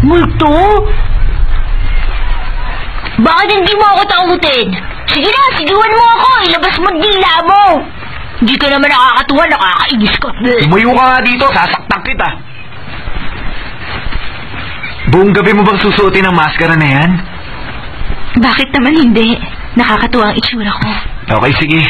Multo? Bakit hindi mo ako takutin? Sige na, sigawan mo ako. Ilabas mo ang dila mo. Hindi ka naman nakakatuwa, nakakainis ka. Lumayo ka nga dito, sasaktan kita. Buong gabi mo bang susuotin ang maskara na yan? Bakit naman hindi? Nakakatuwa ang itsura ko. Okay, sige.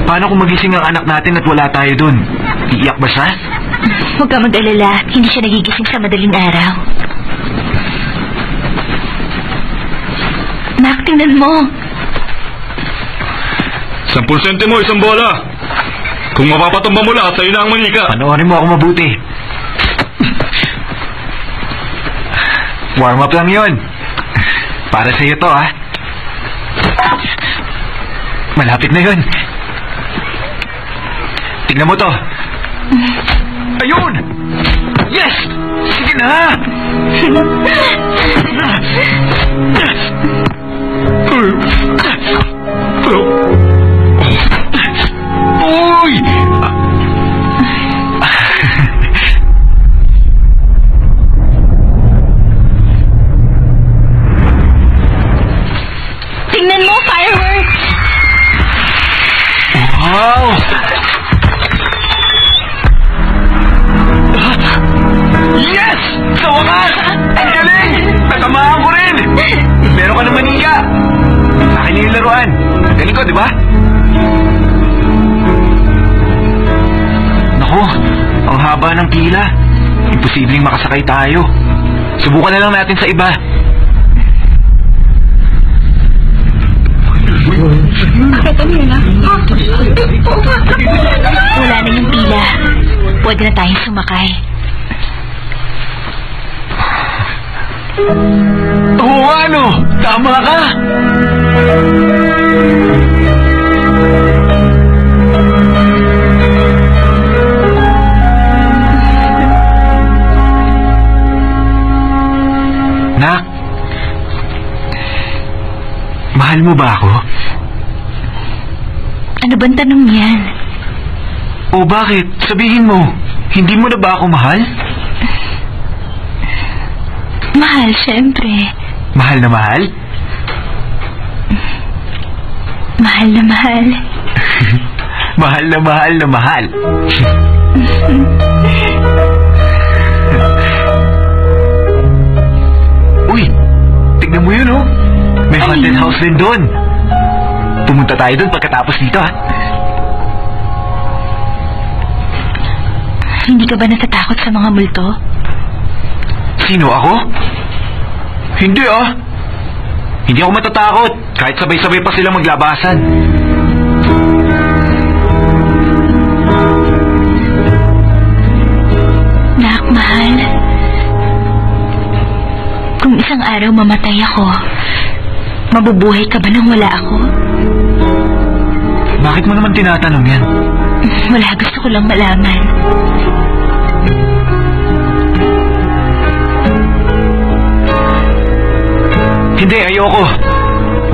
Paano kung magising ang anak natin at wala tayo dun? Iiyak ba siya? Huwag ka mag-alala. Hindi siya nagigising sa madaling araw. Nak, tingnan mo. 10 sentimo, isang bola. Kung mapapatumba mo lahat, sa'yo na ang manika. Panoorin mo ako mabuti. Warm up lang yun. Para sa'yo to, ha? Malapit na yun. Tingnan mo to. Ayun! Yes! Sige na! Uy! Tingnan mo, fireworks! Wow! Yes! Sa wakas! Ang galing! Natamaan ko rin! Meron ka ng manika! Akin yung laruan. Galing ko, di ba? Naku, ang haba ng pila. Imposibleng makasakay tayo. Subukan na lang natin sa iba. Wala na yung pila. Pwede na tayong sumakay. Oo, ano? Tama ka! Nak, mahal mo ba ako? Ano bang tanong yan? O bakit? Sabihin mo, hindi mo na ba ako mahal? Mahal, syempre. Mahal na mahal? Mahal na mahal. Mahal na mahal na mahal. Uy, tignan mo yun, oh. May haunted house din doon. Pumunta tayo doon pagkatapos dito, ha? Hindi ka ba natatakot sa mga multo? Sino, ako? Hindi, ah. Hindi ako matatakot kahit sabay-sabay pa silang maglabasan. Nak, mahal. Kung isang araw mamatay ako, mabubuhay ka ba nang wala ako? Bakit mo naman tinatanong yan? Wala, gusto ko lang malaman. Hindi, ayoko.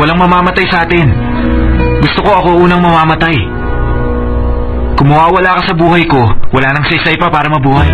Walang mamamatay sa atin. Gusto ko ako unang mamamatay. Kung mawawala ka sa buhay ko, wala nang saysay pa para mabuhay.